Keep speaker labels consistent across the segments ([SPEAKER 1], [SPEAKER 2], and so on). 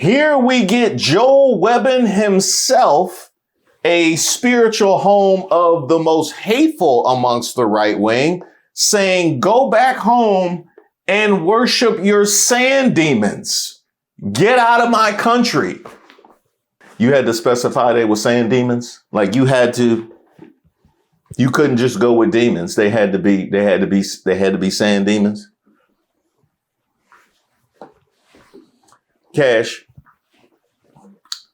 [SPEAKER 1] Here we get Joel Webbon himself, a spiritual home of the most hateful amongst the right wing, saying, go back home and worship your sand demons. Get out of my country. You had to specify they were sand demons. Like you couldn't just go with demons. They had to be sand demons. Cash,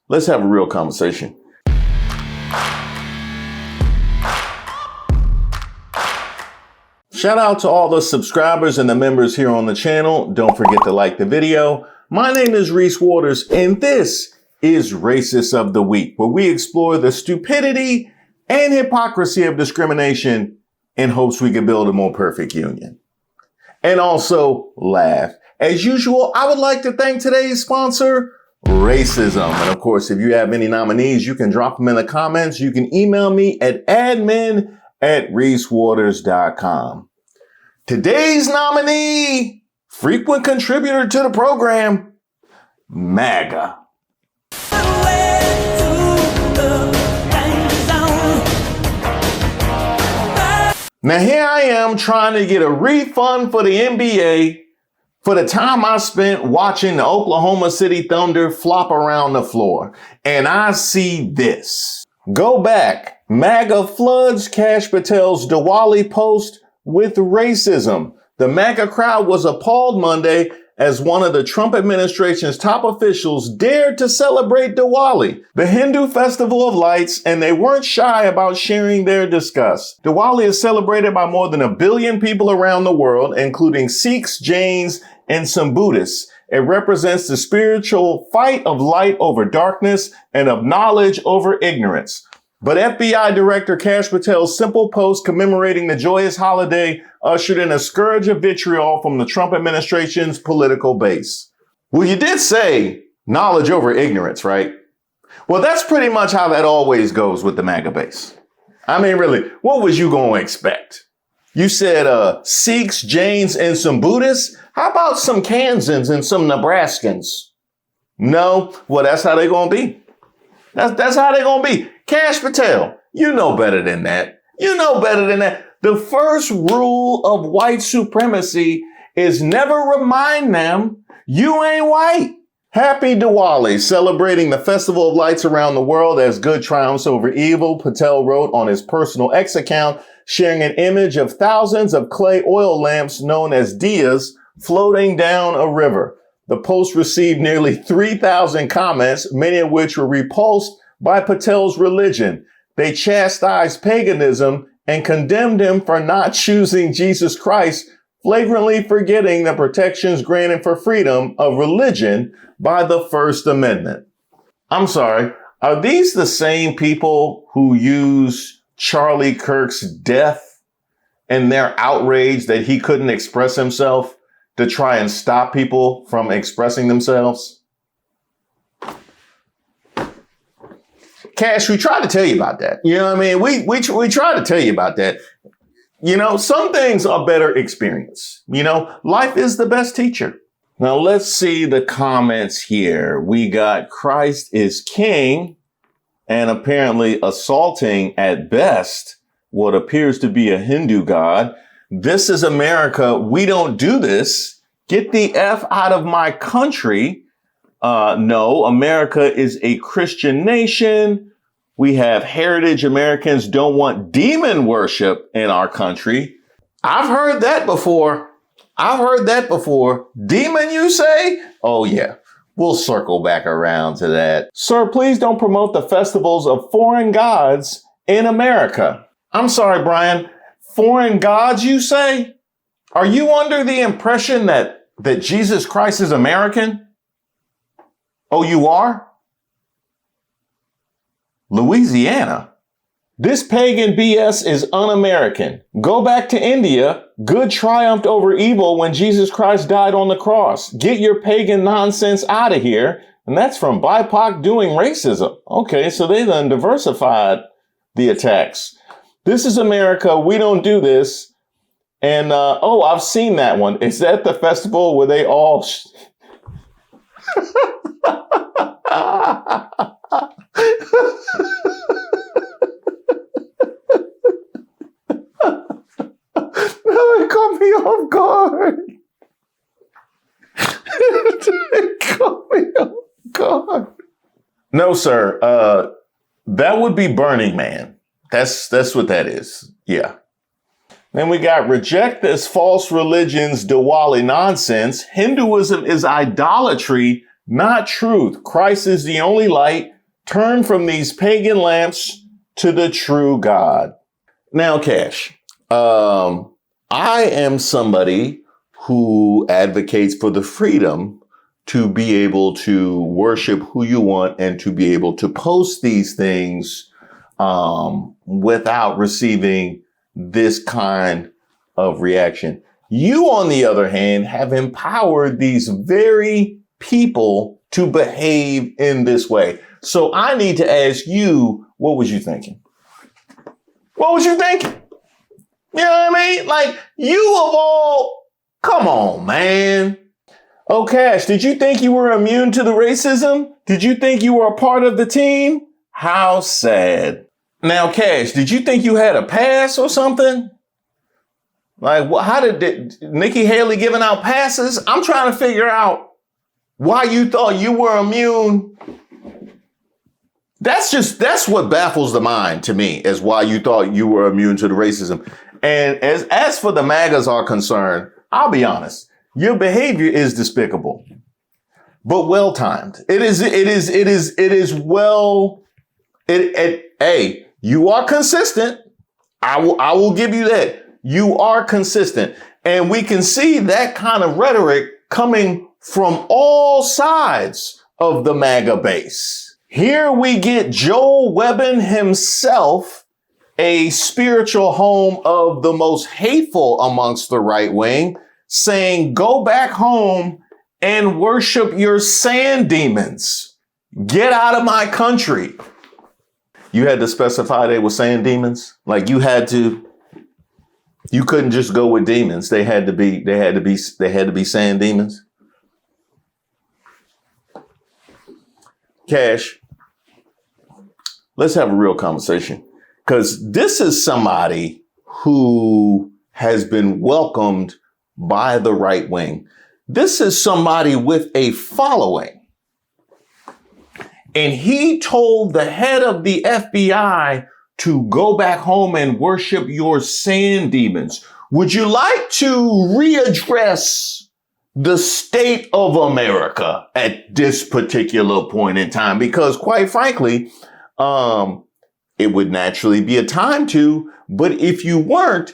[SPEAKER 1] let's have a real conversation. Shout out to all the subscribers and the members here on the channel. Don't forget to like the video. My name is Reese Waters, and this is Racist of the Week, where we explore the stupidity and hypocrisy of discrimination in hopes we can build a more perfect union. And also laugh. As usual, I would like to thank today's sponsor, Racism. And of course, if you have any nominees, you can drop them in the comments. You can email me at admin@reesewaters.com. Today's nominee, frequent contributor to the program, MAGA. Now here I am trying to get a refund for the NBA for the time I spent watching the Oklahoma City Thunder flop around the floor. And I see this. Go back. MAGA floods Kash Patel's Diwali post with racism. The MAGA crowd was appalled Monday as one of the Trump administration's top officials dared to celebrate Diwali, the Hindu festival of lights, and they weren't shy about sharing their disgust. Diwali is celebrated by more than 1 billion people around the world, including Sikhs, Jains, and some Buddhists. It represents the spiritual fight of light over darkness and of knowledge over ignorance. But FBI Director Kash Patel's simple post commemorating the joyous holiday ushered in a scourge of vitriol from the Trump administration's political base. Well, you did say knowledge over ignorance, right? Well, that's pretty much how that always goes with the MAGA base. I mean, really, what was you going to expect? You said Sikhs, Jains, and some Buddhists? How about some Kansans and some Nebraskans? No? Well, that's how they're going to be. That's how they're going to be. Kash Patel, you know better than that. You know better than that. The first rule of white supremacy is never remind them you ain't white. Happy Diwali, celebrating the festival of lights around the world as good triumphs over evil, Patel wrote on his personal X account, sharing an image of thousands of clay oil lamps known as diyas floating down a river. The post received nearly 3,000 comments, many of which were repulsed by Patel's religion. They chastised paganism and condemned him for not choosing Jesus Christ, flagrantly forgetting the protections granted for freedom of religion by the First Amendment. I'm sorry, are these the same people who use Charlie Kirk's death and their outrage that he couldn't express himself to try and stop people from expressing themselves? Cash, we tried to tell you about that. You know what I mean? We tried to tell you about that. You know, some things are better experience. You know, life is the best teacher. Now let's see the comments here. We got Christ is King and apparently assaulting at best what appears to be a Hindu god. This is America. We don't do this. Get the F out of my country. No, America is a Christian nation. We have heritage. Americans don't want demon worship in our country. I've heard that before. Demon, you say? Oh, yeah. We'll circle back around to that. Sir, please don't promote the festivals of foreign gods in America. I'm sorry, Brian. Foreign gods, you say? Are you under the impression that Jesus Christ is American? Oh, you are? Louisiana. This pagan BS is un-American. Go back to India. Good triumphed over evil when Jesus Christ died on the cross. Get your pagan nonsense out of here. And that's from BIPOC doing racism. Okay, so they done diversified the attacks. This is America. We don't do this. And, oh, I've seen that one. Is that the festival where they all... it caught me off guard. It caught me off guard. No, sir. That would be Burning Man. That's what that is. Yeah. Then we got reject this false religion's Diwali nonsense. Hinduism is idolatry, not truth. Christ is the only light. Turn from these pagan lamps to the true God. Now, Cash, I am somebody who advocates for the freedom to be able to worship who you want and to be able to post these things without receiving this kind of reaction. You, on the other hand, have empowered these very people to behave in this way. So I need to ask you, what was you thinking? What was you thinking? You know what I mean? Like, you of all, come on, man. Oh, Cash, did you think you were immune to the racism? Did you think you were a part of the team? How sad. Now, Cash, did you think you had a pass or something? Like, how did Nikki Haley giving out passes? I'm trying to figure out why you thought you were immune. That's what baffles the mind to me, is why you thought you were immune to the racism. And as for the MAGAs are concerned, I'll be honest, your behavior is despicable, but well timed. Hey, you are consistent. I will give you that. You are consistent. And we can see that kind of rhetoric coming from all sides of the MAGA base. Here we get Joel Webbon himself, a spiritual home of the most hateful amongst the right wing, saying, go back home and worship your sand demons. Get out of my country. You had to specify they were sand demons. Like you couldn't just go with demons. They had to be sand demons. Cash, let's have a real conversation, because this is somebody who has been welcomed by the right wing. This is somebody with a following. And he told the head of the FBI to go back home and worship your sand demons. Would you like to readdress the state of America at this particular point in time? Because quite frankly, it would naturally be a time to, but if you weren't,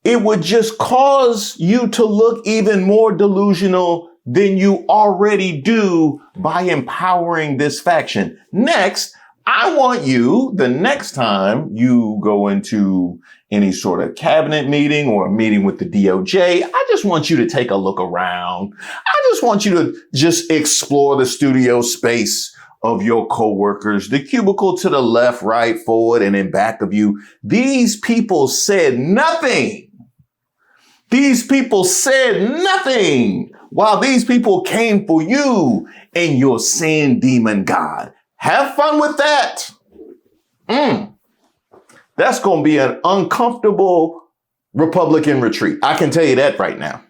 [SPEAKER 1] it would just cause you to look even more delusional than you already do by empowering this faction. Next, I want you, the next time you go into any sort of cabinet meeting or a meeting with the DOJ, I just want you to take a look around. I just want you to just explore the studio space of your coworkers, the cubicle to the left, right, forward, and in back of you. These people said nothing. These people said nothing while these people came for you and your sand demon god. Have fun with that. That's going to be an uncomfortable Republican retreat. I can tell you that right now.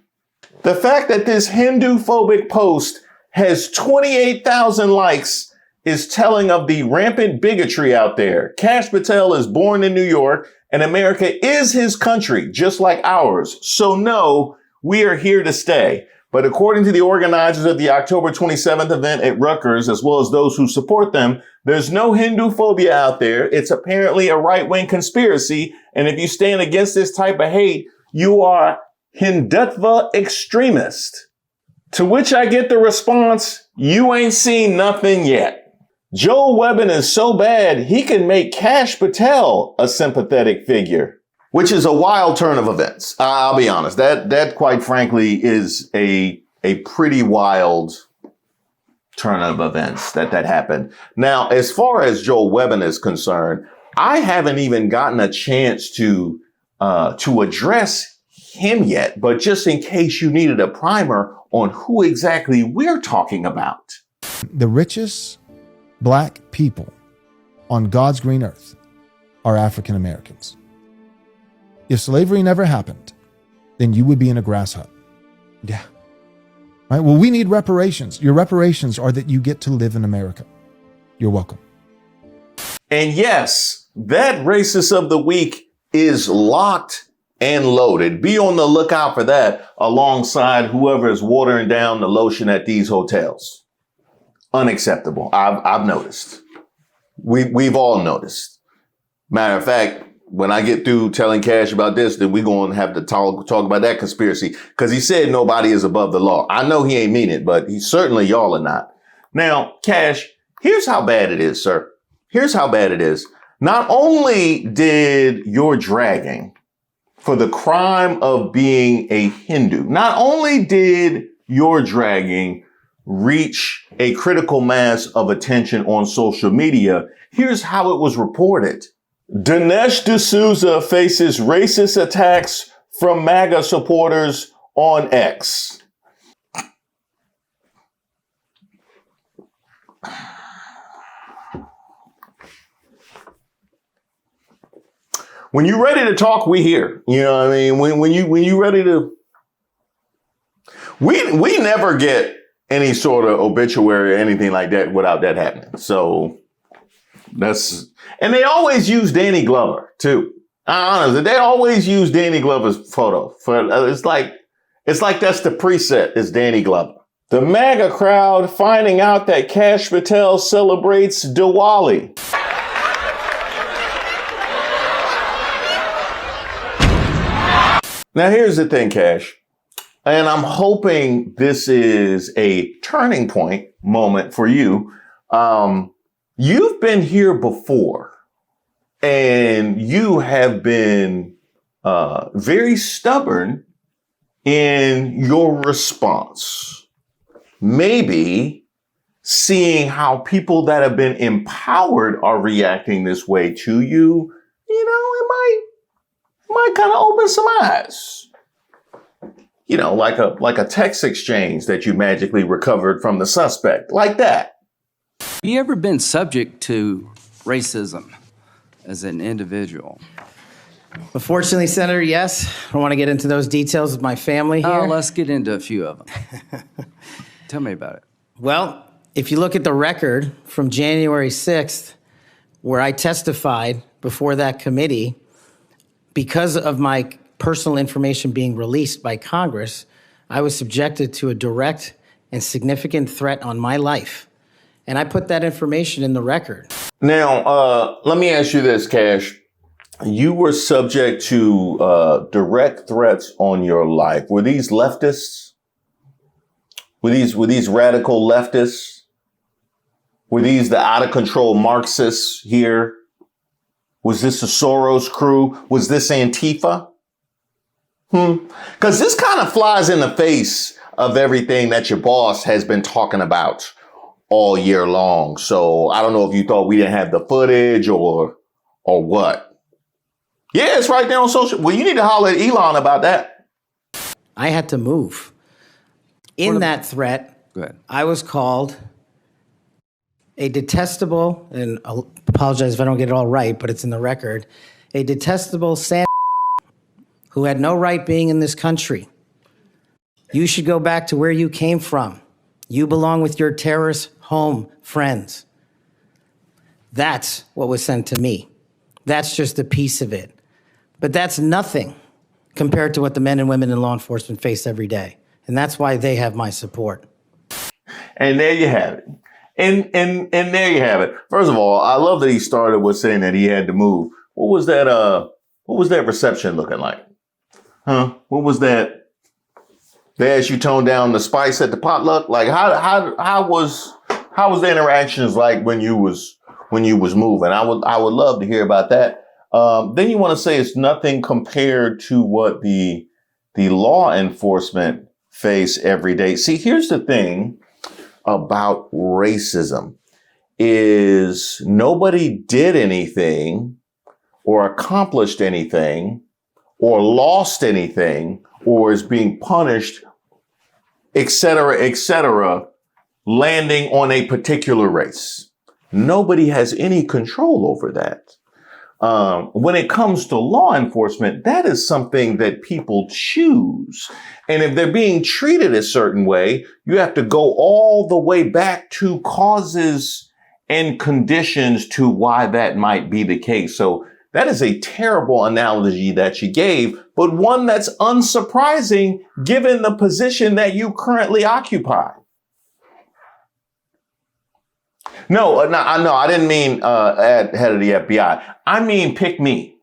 [SPEAKER 1] The fact that this Hindu-phobic post has 28,000 likes is telling of the rampant bigotry out there. Kash Patel is born in New York, and America is his country, just like ours. So no, we are here to stay. But according to the organizers of the October 27th event at Rutgers, as well as those who support them, there's no Hindu phobia out there. It's apparently a right-wing conspiracy. And if you stand against this type of hate, you are Hindutva extremist. To which I get the response, you ain't seen nothing yet. Joel Webbon is so bad, he can make Kash Patel a sympathetic figure, which is a wild turn of events. I'll be honest. That quite frankly is a pretty wild turn of events that happened. Now, as far as Joel Webbon is concerned, I haven't even gotten a chance to address him yet, but just in case you needed a primer on who exactly we're talking about.
[SPEAKER 2] The richest black people on God's green earth are African Americans. If slavery never happened, then you would be in a grass hut.
[SPEAKER 3] Yeah.
[SPEAKER 2] Right? Well, we need reparations. Your reparations are that you get to live in America. You're welcome.
[SPEAKER 1] And yes, that racist of the week is locked and loaded. Be on the lookout for that alongside whoever is watering down the lotion at these hotels. Unacceptable. I've noticed. We've all noticed. Matter of fact, when I get through telling Cash about this, then we're going to have to talk about that conspiracy, because he said nobody is above the law. I know he ain't mean it, but he certainly y'all are not. Now, Cash, here's how bad it is, sir. Here's how bad it is. Not only did your dragging for the crime of being a Hindu, not only did your dragging reach a critical mass of attention on social media, here's how it was reported. Dinesh D'Souza faces racist attacks from MAGA supporters on X. When you're ready to talk, we here. You know what I mean? When you ready to, we never get any sort of obituary or anything like that without that happening. So and they always use Danny Glover too. Honestly, they always use Danny Glover's photo it's like that's the preset is Danny Glover. The MAGA crowd finding out that Kash Patel celebrates Diwali. Now, here's the thing, Cash, and I'm hoping this is a turning point moment for you. You've been here before, and you have been very stubborn in your response. Maybe seeing how people that have been empowered are reacting this way to you, you know, it might kind of open some eyes. You know, like a text exchange that you magically recovered from the suspect, like that.
[SPEAKER 4] Have you ever been subject to racism as an individual?
[SPEAKER 3] Unfortunately, Senator, yes. I don't want to get into those details with my family here.
[SPEAKER 4] Oh, let's get into a few of them. Tell me about it.
[SPEAKER 3] Well, if you look at the record from January 6th, where I testified before that committee, because of my personal information being released by Congress, I was subjected to a direct and significant threat on my life. And I put that information in the record.
[SPEAKER 1] Now, let me ask you this, Cash. You were subject to direct threats on your life. Were these leftists? Were these radical leftists? Were these the out of control Marxists here? Was this the Soros crew? Was this Antifa? Because this kind of flies in the face of everything that your boss has been talking about all year long. So I don't know if you thought we didn't have the footage or what. Yeah, it's right there on social. Well, you need to holler at Elon about that.
[SPEAKER 3] I had to move. In that threat, I was called a detestable, and I'll apologize if I don't get it all right, but it's in the record, a detestable who had no right being in this country. You should go back to where you came from. You belong with your terrorist home friends. That's what was sent to me. That's just a piece of it. But that's nothing compared to what the men and women in law enforcement face every day. And that's why they have my support.
[SPEAKER 1] And there you have it. And there you have it. First of all, I love that he started with saying that he had to move. What was that reception looking like? Huh? What was that? They asked you tone down the spice at the potluck? Like how was the interactions like when you was moving? I would love to hear about that. Then you want to say it's nothing compared to what the law enforcement face every day. See, here's the thing about racism is nobody did anything or accomplished anything or lost anything or is being punished, et cetera, landing on a particular race. Nobody has any control over that. When it comes to law enforcement, that is something that people choose. And if they're being treated a certain way, you have to go all the way back to causes and conditions to why that might be the case. So that is a terrible analogy that you gave, but one that's unsurprising given the position that you currently occupy. No, I didn't mean at head of the FBI. I mean pick me.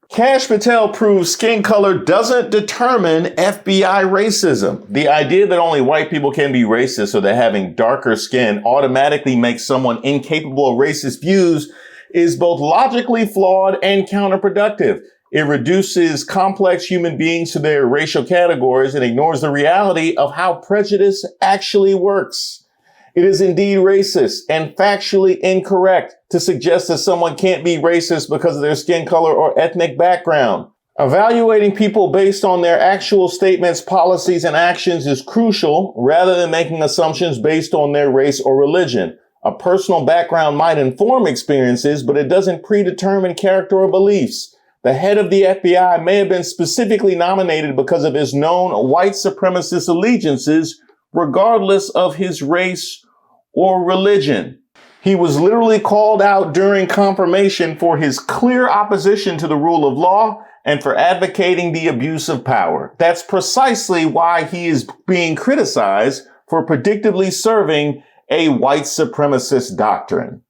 [SPEAKER 1] Kash Patel proves skin color doesn't determine FBI racism. The idea that only white people can be racist or that having darker skin automatically makes someone incapable of racist views is both logically flawed and counterproductive. It reduces complex human beings to their racial categories and ignores the reality of how prejudice actually works. It is indeed racist and factually incorrect to suggest that someone can't be racist because of their skin color or ethnic background. Evaluating people based on their actual statements, policies, and actions is crucial rather than making assumptions based on their race or religion. A personal background might inform experiences, but it doesn't predetermine character or beliefs. The head of the FBI may have been specifically nominated because of his known white supremacist allegiances, regardless of his race or religion. He was literally called out during confirmation for his clear opposition to the rule of law and for advocating the abuse of power. That's precisely why he is being criticized for predictably serving a white supremacist doctrine.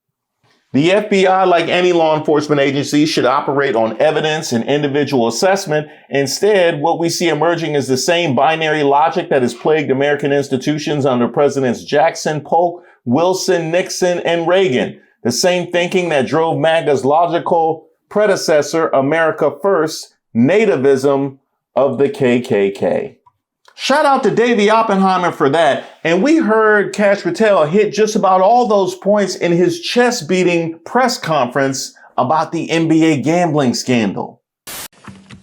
[SPEAKER 1] The FBI, like any law enforcement agency, should operate on evidence and individual assessment. Instead, what we see emerging is the same binary logic that has plagued American institutions under Presidents Jackson, Polk, Wilson, Nixon, and Reagan. The same thinking that drove MAGA's logical predecessor, America First, nativism of the KKK. Shout out to Davey Oppenheimer for that. And we heard Kash Patel hit just about all those points in his chest-beating press conference about the NBA gambling scandal.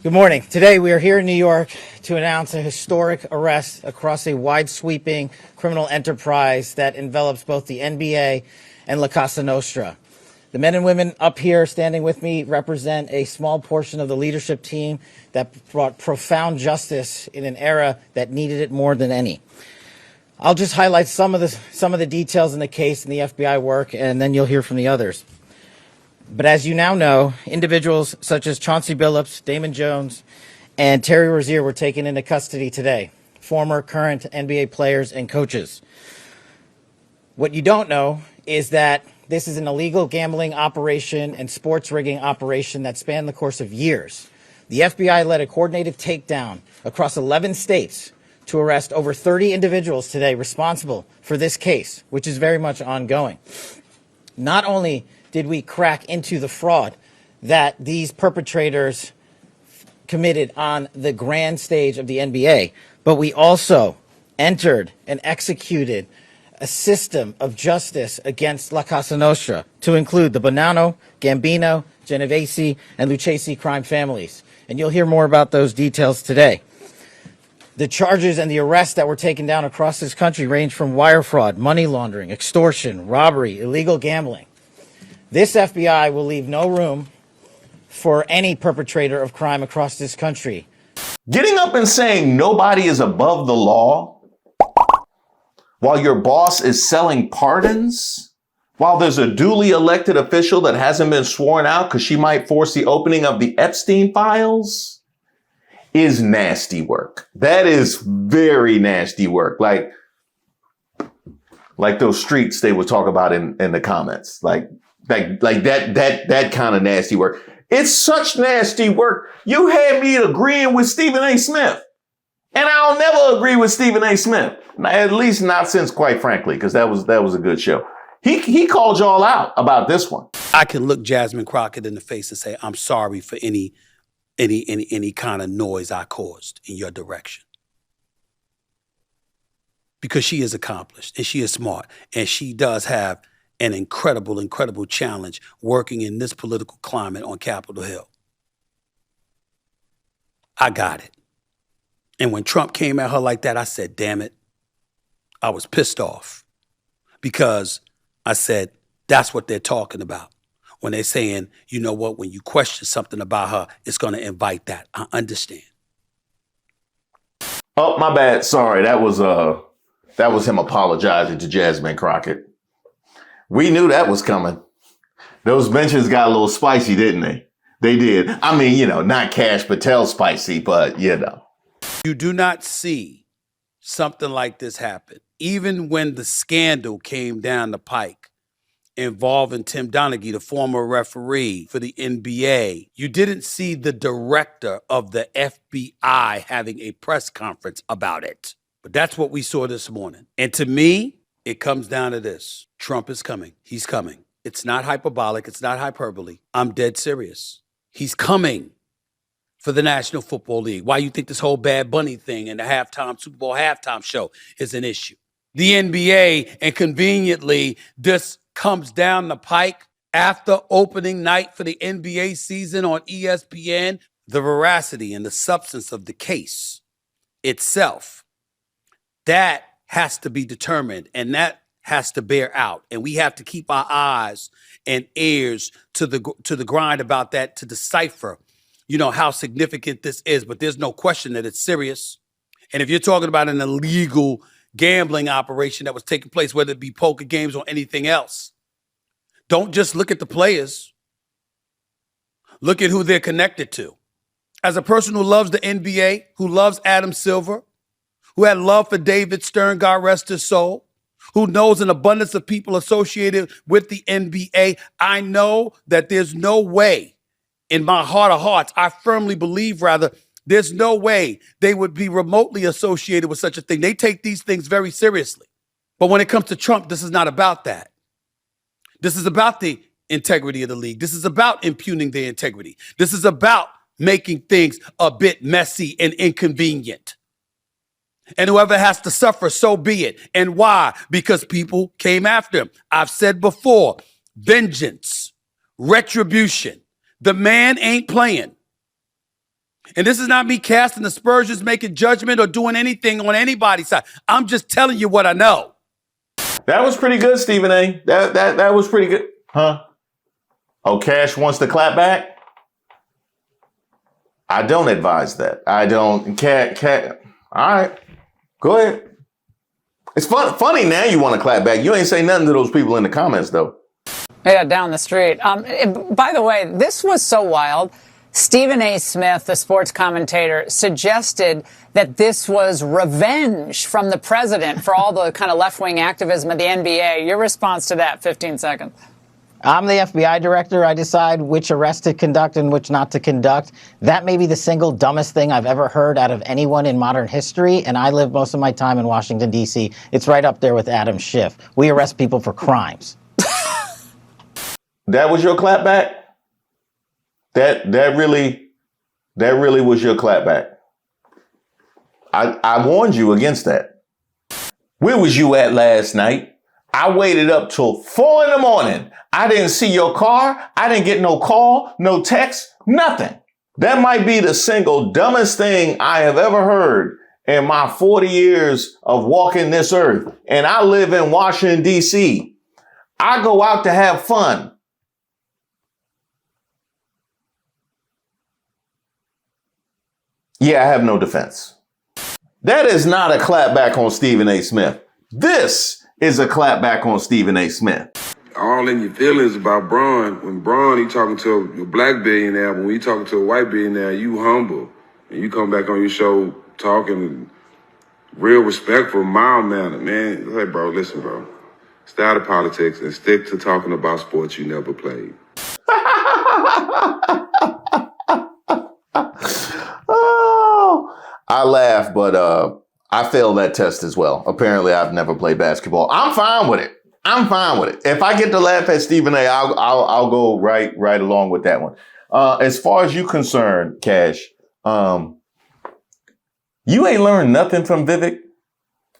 [SPEAKER 3] Good morning. Today we are here in New York to announce a historic arrest across a wide-sweeping criminal enterprise that envelops both the NBA and La Casa Nostra. The men and women up here standing with me represent a small portion of the leadership team that brought profound justice in an era that needed it more than any. I'll just highlight some of the details in the case and the FBI work, and then you'll hear from the others. But as you now know, individuals such as Chauncey Billups, Damon Jones, and Terry Rozier were taken into custody today, former, current NBA players and coaches. What you don't know is that this is an illegal gambling operation and sports rigging operation that spanned the course of years. The FBI led a coordinated takedown across 11 states to arrest over 30 individuals today responsible for this case, which is very much ongoing. Not only did we crack into the fraud that these perpetrators committed on the grand stage of the NBA, but we also entered and executed a system of justice against La Casa Nostra to include the Bonanno, Gambino, Genovese, and Lucchese crime families. And you'll hear more about those details today. The charges and the arrests that were taken down across this country range from wire fraud, money laundering, extortion, robbery, illegal gambling. This FBI will leave no room for any perpetrator of crime across this country.
[SPEAKER 1] Getting up and saying nobody is above the law while your boss is selling pardons, while there's a duly elected official that hasn't been sworn out because she might force the opening of the Epstein files, is nasty work. That is very nasty work. Like those streets they would talk about in the comments. Like that kind of nasty work. It's such nasty work. You had me agreeing with Stephen A. Smith. And I'll never agree with Stephen A. Smith. At least not since, quite frankly, because that was a good show. He called y'all out about this one.
[SPEAKER 5] I can look Jasmine Crockett in the face and say, I'm sorry for any kind of noise I caused in your direction. Because she is accomplished and she is smart and she does have an incredible challenge working in this political climate on Capitol Hill. I got it. And when Trump came at her like that, I said, damn it. I was pissed off because I said, That's what they're talking about when they're saying, you know what, when you question something about her, it's going to invite that. I understand.
[SPEAKER 1] Oh, my bad. Sorry. That was him apologizing to Jasmine Crockett. We knew that was coming. Those mentions got a little spicy, didn't they? They did. I mean, not Kash Patel spicy, but
[SPEAKER 5] You do not see something like this happen. Even when the scandal came down the pike involving Tim Donaghy, the former referee for the NBA, you didn't see the director of the FBI having a press conference about it. But that's what we saw this morning. And to me, it comes down to this. Trump is coming. He's coming. It's not hyperbolic. It's not hyperbole. I'm dead serious. He's coming for the National Football League. Why you think this whole Bad Bunny thing and the Super Bowl halftime show is an issue? The NBA, and conveniently, this comes down the pike after opening night for the NBA season on ESPN. The veracity and the substance of the case itself, that has to be determined, and that has to bear out. And we have to keep our eyes and ears to the grind about that to decipher, how significant this is. But there's no question that it's serious. And if you're talking about an illegal gambling operation that was taking place, whether it be poker games or anything else, don't just look at the players. Look at who they're connected to. As a person who loves the NBA, who loves Adam Silver, who had love for David Stern, God rest his soul, who knows an abundance of people associated with the NBA, I know that there's no way, in my heart of hearts, I firmly believe, there's no way they would be remotely associated with such a thing. They take these things very seriously. But when it comes to Trump, this is not about that. This is about the integrity of the league. This is about impugning their integrity. This is about making things a bit messy and inconvenient. And whoever has to suffer, so be it. And why? Because people came after him. I've said before, vengeance, retribution. The man ain't playing. And this is not me casting aspersions, making judgment, or doing anything on anybody's side. I'm just telling you what I know.
[SPEAKER 1] That was pretty good, Stephen A. That was pretty good. Huh? Oh, Kash wants to clap back? I don't advise that. I don't. All right. Go ahead. It's funny now you want to clap back. You ain't say nothing to those people in the comments, though.
[SPEAKER 6] Yeah, down the street. By the way, this was so wild. Stephen A. Smith, the sports commentator, suggested that this was revenge from the president for all the kind of left-wing activism of the NBA. Your response to that, 15 seconds.
[SPEAKER 3] I'm the FBI director. I decide which arrests to conduct and which not to conduct. That may be the single dumbest thing I've ever heard out of anyone in modern history, and I live most of my time in Washington, D.C. It's right up there with Adam Schiff. We arrest people for crimes.
[SPEAKER 1] That was your clapback? That really was your clapback. I warned you against that. Where was you at last night? I waited up till 4 a.m. I didn't see your car. I didn't get no call, no text, nothing. That might be the single dumbest thing I have ever heard in my 40 years of walking this earth. And I live in Washington, D.C. I go out to have fun. Yeah, I have no defense. That is not a clapback on Stephen A. Smith. This is a clapback on Stephen A. Smith.
[SPEAKER 7] All in your feelings about Braun. When Braun, he talking to a black billionaire, when we talking to a white billionaire, you humble. And you come back on your show talking real respectful, mild manner, man. Hey, bro, listen, bro. Stay out of politics and stick to talking about sports you never played.
[SPEAKER 1] I laugh, but I failed that test as well. Apparently, I've never played basketball. I'm fine with it. If I get to laugh at Stephen A., I'll go right along with that one. As far as you concerned, Kash, you ain't learned nothing from Vivek.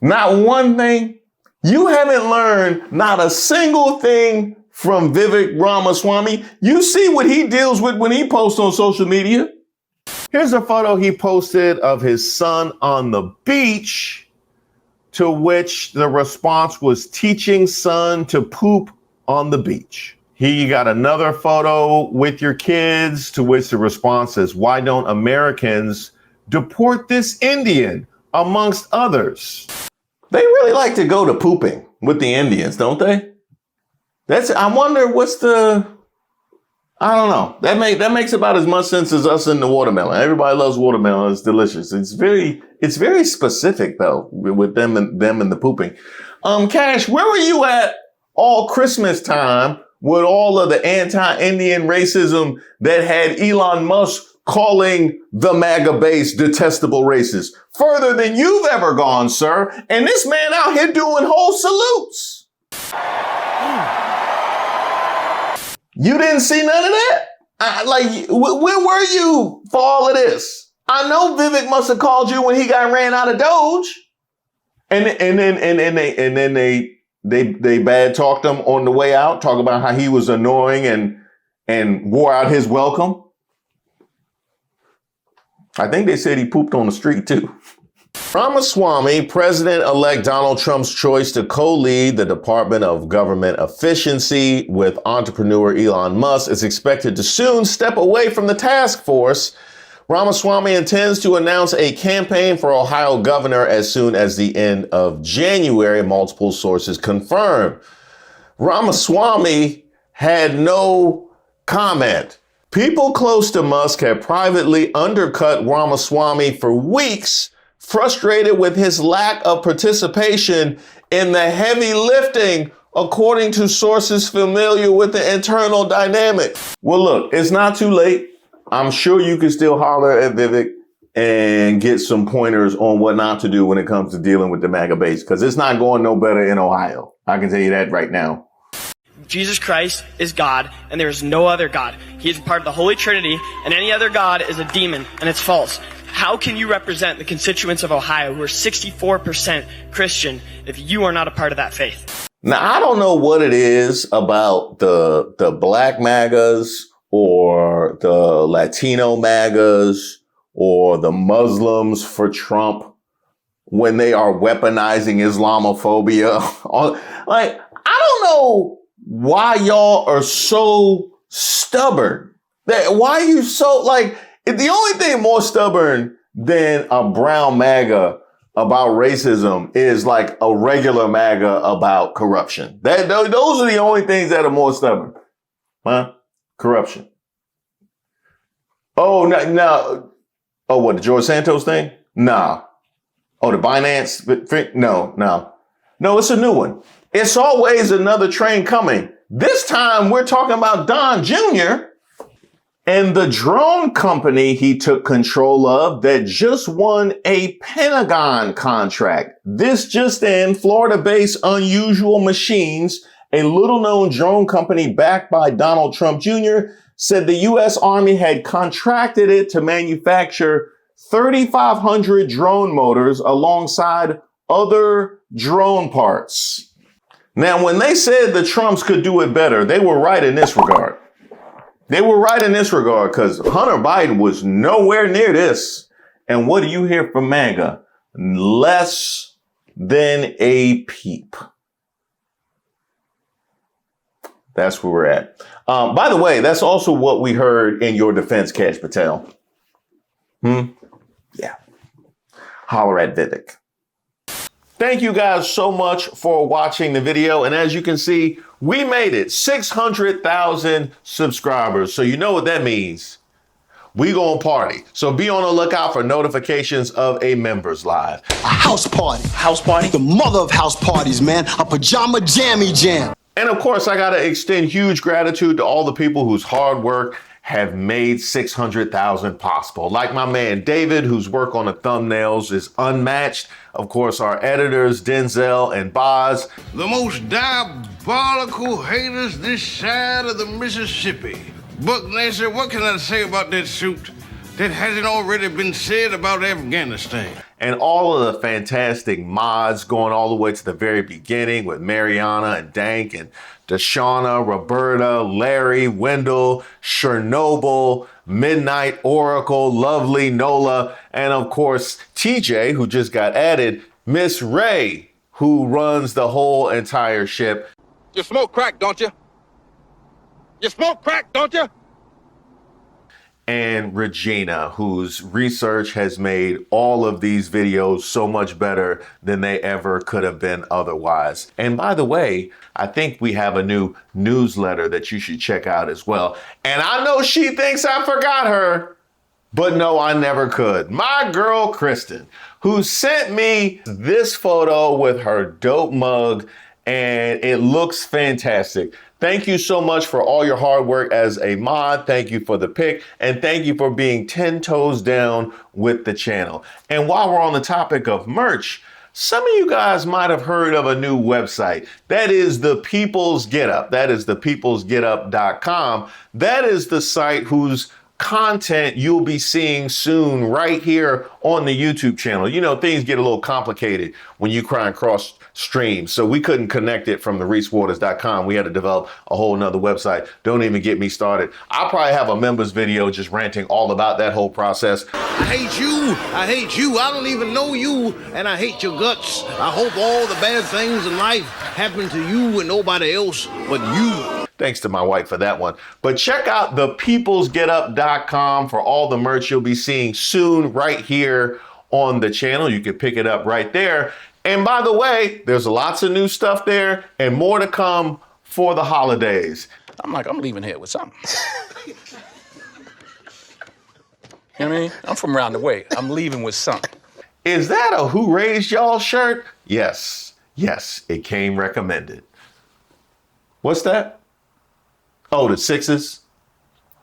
[SPEAKER 1] Not one thing. You haven't learned not a single thing from Vivek Ramaswamy. You see what he deals with when he posts on social media. Here's a photo he posted of his son on the beach, to which the response was teaching son to poop on the beach. He got another photo with your kids, to which the response is, why don't Americans deport this Indian, amongst others? They really like to go to pooping with the Indians, don't they? I wonder I don't know. That makes about as much sense as us in the watermelon. Everybody loves watermelon. It's delicious. It's very specific though, with them and the pooping. Cash, where were you at all Christmas time with all of the anti-Indian racism that had Elon Musk calling the MAGA base detestable racists? Further than you've ever gone, sir. And this man out here doing whole salutes. You didn't see none of that? Where were you for all of this? I know Vivek must have called you when he got ran out of Doge. And then they bad talked him on the way out, talk about how he was annoying and wore out his welcome. I think they said he pooped on the street too. Ramaswamy, President-elect Donald Trump's choice to co-lead the Department of Government Efficiency with entrepreneur Elon Musk, is expected to soon step away from the task force. Ramaswamy intends to announce a campaign for Ohio governor as soon as the end of January, multiple sources confirm. Ramaswamy had no comment. People close to Musk have privately undercut Ramaswamy for weeks, frustrated with his lack of participation in the heavy lifting, according to sources familiar with the internal dynamic. Well, look, it's not too late. I'm sure you can still holler at Vivek and get some pointers on what not to do when it comes to dealing with the MAGA base, because it's not going no better in Ohio. I can tell you that right now.
[SPEAKER 8] Jesus Christ is God, and there is no other God. He is part of the Holy Trinity, and any other God is a demon, and it's false. How can you represent the constituents of Ohio who are 64% Christian if you are not a part of that faith?
[SPEAKER 1] Now, I don't know what it is about the black MAGAs or the Latino MAGAs or the Muslims for Trump when they are weaponizing Islamophobia. I don't know why y'all are so stubborn. Why are you so the only thing more stubborn than a brown MAGA about racism is like a regular MAGA about corruption. Those are the only things that are more stubborn. Huh? Corruption. Oh, no. Oh, what, the George Santos thing? Nah. Oh, the Binance? No. No, it's a new one. It's always another train coming. This time we're talking about Don Jr., and the drone company he took control of that just won a Pentagon contract. This just in, Florida-based Unusual Machines, a little-known drone company backed by Donald Trump Jr., said the U.S. Army had contracted it to manufacture 3,500 drone motors alongside other drone parts. Now, when they said the Trumps could do it better, they were right in this regard. They were right in this regard because Hunter Biden was nowhere near this. And what do you hear from MAGA? Less than a peep. That's where we're at. By the way, that's also what we heard in your defense, Kash Patel. Yeah. Holler at Vivek. Thank you guys so much for watching the video. And as you can see, we made it 600,000 subscribers. So you know what that means. We gonna party. So be on the lookout for notifications of a members live.
[SPEAKER 9] A house party.
[SPEAKER 8] House party?
[SPEAKER 9] The mother of house parties, man. A pajama jammy jam.
[SPEAKER 1] And of course, I gotta extend huge gratitude to all the people whose hard work have made 600,000 possible. Like my man David, whose work on the thumbnails is unmatched. Of course, our editors, Denzel and Boz.
[SPEAKER 10] The most diabolical haters this side of the Mississippi. Buck Nancy, what can I say about that suit that hasn't already been said about Afghanistan?
[SPEAKER 1] And all of the fantastic mods going all the way to the very beginning with Mariana and Dank and Deshauna, Roberta, Larry, Wendell, Chernobyl, Midnight Oracle, Lovely, Nola, and of course, TJ, who just got added, Miss Ray, who runs the whole entire ship.
[SPEAKER 11] You smoke crack, don't you? You smoke crack, don't you?
[SPEAKER 1] And Regina, whose research has made all of these videos so much better than they ever could have been otherwise. And by the way, I think we have a new newsletter that you should check out as well. And I know she thinks I forgot her, but no, I never could. My girl, Kristen, who sent me this photo with her dope mug, and it looks fantastic. Thank you so much for all your hard work as a mod. Thank you for the pick, and thank you for being 10 toes down with the channel. And while we're on the topic of merch, some of you guys might have heard of a new website. That is the People's Getup. That is the peoplesgetup.com. That is the site whose content you'll be seeing soon right here on the YouTube channel. You know, things get a little complicated when you try and cross streams. So we couldn't connect it from the reesewaters.com. We had to develop a whole nother website. Don't even get me started. I'll probably have a members video just ranting all about that whole process.
[SPEAKER 10] I hate you. I hate you. I don't even know you, and I hate your guts. I hope all the bad things in life happen to you and nobody else but you.
[SPEAKER 1] Thanks to my wife for that one. But check out the peoplesgetup.com for all the merch you'll be seeing soon right here on the channel. You can pick it up right there. And by the way, there's lots of new stuff there and more to come for the holidays.
[SPEAKER 11] I'm leaving here with something. You know what I mean? I'm from around the way. I'm leaving with something.
[SPEAKER 1] Is that a Who Raised Y'all shirt? Yes, it came recommended. What's that? Oh, the sixes?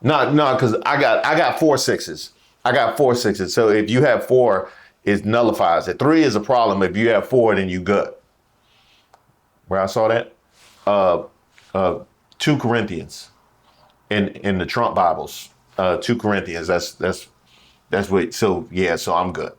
[SPEAKER 1] No, because I got 4 6s. I got 4 6s. So if you have 4, it nullifies it. 3 is a problem. If you have 4, then you good. Where I saw that? 2 Corinthians in the Trump Bibles. 2 Corinthians. That's what. So yeah. So I'm good.